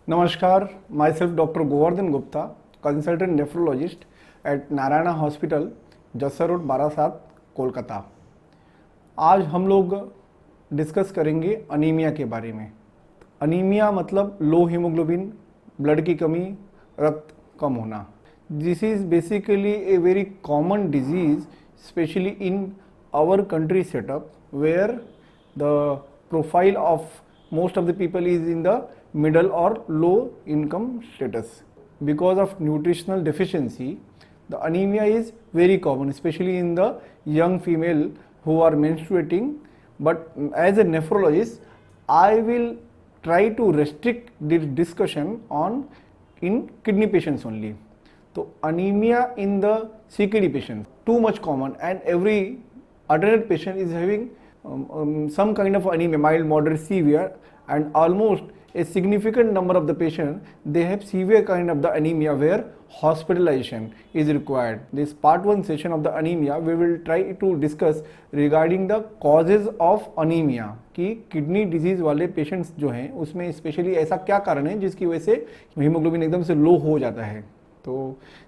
Namaskar, myself Dr. Govardhan Gupta, consultant nephrologist at Narayana hospital, Jassar road, Barasat, Kolkata. आज हम लोग discuss करेंगे अनीमिया के बारे में। अनीमिया मतलब लो हीमोग्लोबिन, ब्लड की कमी, रक्त कम होना। This is basically a very common disease, specially in our country setup, where the profile of most of the people is in the middle or low income status. Because of nutritional deficiency, the anemia is very common, especially in the young female who are menstruating. But as a nephrologist, I will try to restrict this discussion on in kidney patients only. So anemia in the CKD patients too much common, and every alternate patient is having some kind of anemia, mild, moderate, severe, and almost a significant number of the patients, they have severe kind of the anemia where hospitalization is required. This part 1 session of the anemia, we will try to discuss regarding the causes of anemia, कि kidney disease वाले patients जो हैं उसमें specially ऐसा क्या कारण है जिसकी वजह से हीमोग्लोबिन एकदम से लो हो जाता है। तो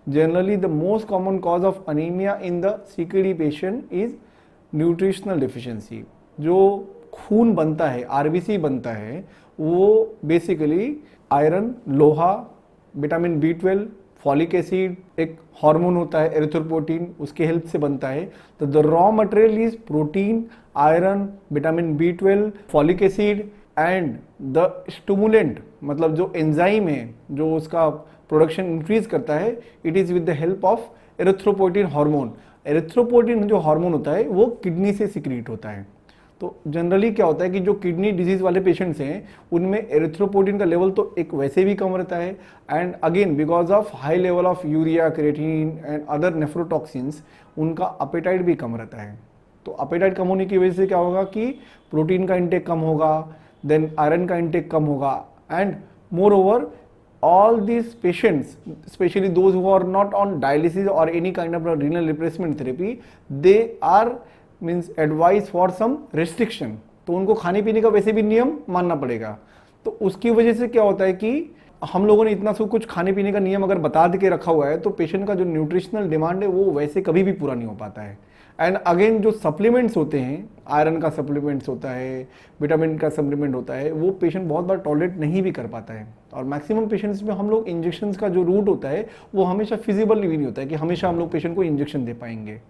generally the most common cause of anaemia in the CKD patient is nutritional deficiency. जो खून बनता है, आरबीसी बनता है, वो बेसिकली आयरन, लोहा, विटामिन B12, फॉलिक एसिड, एक हार्मोन होता है एरिथ्रोपोइटिन, उसके हेल्प से बनता है। तो the raw material is protein, iron, vitamin B12, folic acid and the stimulant, मतलब जो एंजाइम है जो उसका प्रोडक्शन इंक्रीज करता है, it is with the help of erythropoietin hormone. Erythropoietin जो हार्मोन होता है वो किडनी से सिक्रीट होता है। तो जनरली क्या होता है कि जो किडनी डिजीज वाले पेशेंट्स हैं उनमें एरिथ्रोपोइटिन का लेवल तो एक वैसे भी कम रहता है, and again because of high level of urea, creatinine and other nephrotoxins, उनका अपेटाइट भी कम रहता है। तो अपेटाइट कम होने की वजह से क्या होगा कि प्रोटीन का इंटेक कम होगा, देन आयरन का इंटेक कम होगा, and more over all these patients, especially those who are not on dialysis or any kind of renal replacement therapy, they are means advised for some restriction। तो उनको खाने पीने का वैसे भी नियम मानना पड़ेगा। तो उसकी वजह से क्या होता है कि हम लोगों ने इतना सब कुछ खाने पीने का नियम अगर बता के रखा हुआ है तो पेशेंट का जो न्यूट्रिशनल डिमांड है वो वैसे कभी भी पूरा नहीं हो पाता है। एंड अगेन जो सप्लीमेंट्स होते हैं, आयरन का सप्लीमेंट्स होता है, विटामिन का सप्लीमेंट होता है, वो पेशेंट बहुत बार टॉलरेट नहीं भी कर पाता है। और मैक्सिमम पेशेंट्स में हम लोग इंजेक्शंस का जो रूट होता है वो हमेशा फिजिबल भी नहीं होता है कि हमेशा हम लोग पेशेंट को इंजेक्शन दे पाएंगे।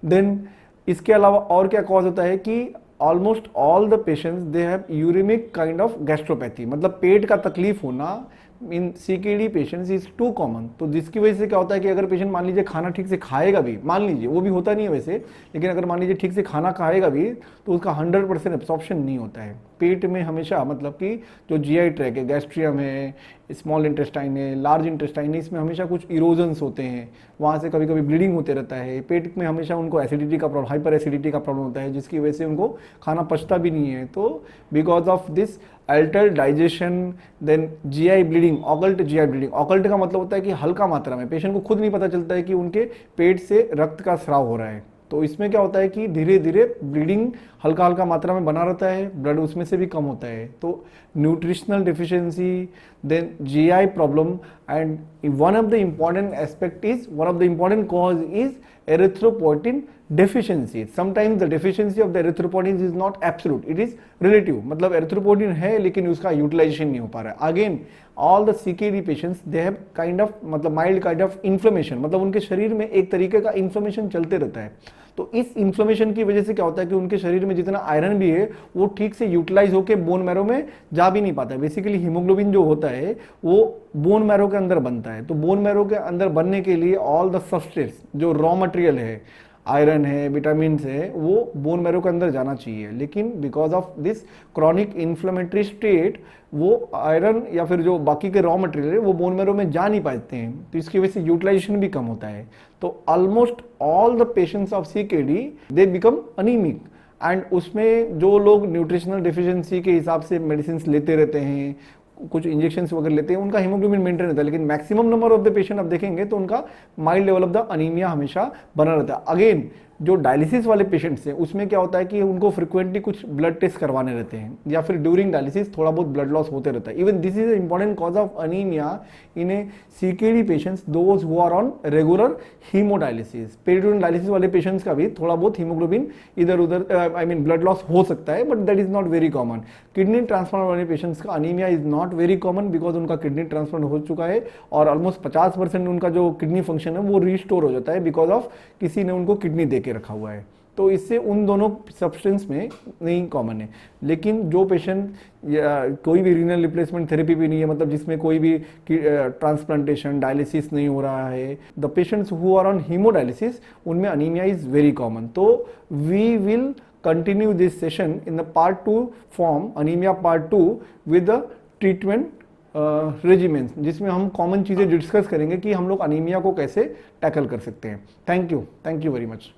देन इसके अलावा और क्या कॉज होता है कि almost all the patients they have uremic kind of gastropathy, मतलब पेट का तकलीफ होना in CKD patients is too common. तो जिसकी वजह से क्या होता है कि अगर पेशेंट मान लीजिए खाना ठीक से खाएगा भी, मान लीजिए वो भी होता नहीं है वैसे, लेकिन अगर मान लीजिए ठीक से खाना खाएगा भी तो उसका 100% एब्सॉर्प्शन नहीं होता है। पेट में हमेशा मतलब कि जो जीआई ट्रैक है, गैस्ट्रियम है, स्मॉल इंटेस्टाइन है, लार्ज इंटेस्टाइन है, इसमें हमेशा कुछ इरोजन्स होते हैं, वहाँ से कभी कभी ब्लीडिंग होते रहता है। पेट में हमेशा उनको एसिडिटी का प्रॉब्लम, हाइपर एसिडिटी का प्रॉब्लम होता है, जिसकी वजह से उनको खाना पचता भी नहीं है। तो because of this altered digestion, then GI bleeding, occult GI bleeding. Occult का मतलब होता है कि हल्का मात्रा में, पेशेंट को खुद नहीं पता चलता है कि उनके पेट से रक्त का स्राव हो रहा है। तो इसमें क्या होता है कि धीरे धीरे ब्लीडिंग हल्का हल्का मात्रा में बना रहता है, ब्लड उसमें से भी कम होता है। तो nutritional deficiency, then GI problem, and one of the important aspect is, one of the important cause is erythropoietin deficiency. Sometimes the deficiency of the erythropoietin is not absolute, it is relative, मतलब erythropoietin है लेकिन उसका utilisation नहीं हो पा रहा है। Again all the CKD patients they have kind of, मतलब माइल्ड काइंड ऑफ इन्फ्लेमेशन, मतलब उनके शरीर में एक तरीके का इन्फ्लेमेशन चलते रहता है। तो इस इन्फ्लेमेशन की वजह से क्या होता है कि उनके शरीर में जितना आयरन भी है वो ठीक से यूटिलाइज होकर बोन मैरो में जा भी नहीं पाता है। बेसिकली हीमोग्लोबिन जो होता है वो बोन मैरो के अंदर बनता है। तो बोन मैरो के अंदर बनने के लिए ऑल द सबस्ट्रेट्स, जो रॉ मटेरियल है, आयरन है, विटामिन है, वो बोन मैरो के अंदर जाना चाहिए। लेकिन because of this chronic inflammatory state वो आयरन या फिर जो बाकी के रॉ मटेरियल है वो बोन मैरो में जा नहीं पाते हैं, तो इसकी वजह से यूटिलाइजेशन भी कम होता है। तो almost all the patients of CKD they become anaemic, and उसमें जो लोग न्यूट्रिशनल डिफिशियंसी के हिसाब से मेडिसिन लेते रहते हैं, कुछ इंजेक्शंस वगैरह लेते हैं, उनका हीमोग्लोबिन मेंटेन रहता है। लेकिन maximum number of the patient आप देखेंगे तो उनका mild level of the anaemia हमेशा बना रहता है। अगेन जो डायलिसिस वाले पेशेंट्स हैं उसमें क्या होता है कि उनको फ्रिक्वेंटली कुछ ब्लड टेस्ट करवाने रहते हैं या फिर ड्यूरिंग डायलिसिस थोड़ा बहुत ब्लड लॉस होते रहता है. Even this is important cause of anaemia in a CKD patients those who are on regular haemodialysis. Peritoneal dialysis वाले पेशेंट्स का भी थोड़ा बहुत हीमोग्लोबिन इधर उधर आई मीन ब्लड लॉस हो सकता है, but that is not very common. Kidney transplant वाले पेशेंट्स का anaemia is not very common because उनका किडनी ट्रांसप्लांट हो चुका है और ऑलमोस्ट 50% उनका जो किडनी फंक्शन है वो रिस्टोर हो जाता है बिकॉज ऑफ किसी ने उनको किडनी दे के रखा हुआ है. तो इससे उन दोनों सब्सटेंस में नहीं कॉमन है. लेकिन जो पेशेंट कोई भी रीनल रिप्लेसमेंट थेरेपी भी नहीं है, मतलब जिसमें कोई भी ट्रांसप्लांटेशन डायलिसिस नहीं हो रहा है, the patients who are on haemodialysis, उनमें अनीमिया इज वेरी कॉमन. तो we will continue this session in the part 2 form, anemia part 2 with the treatment regimens, जिसमें हम कॉमन चीज़ें डिस्कस करेंगे कि हम लोग अनीमिया को कैसे टैकल कर सकते हैं. Thank you very much.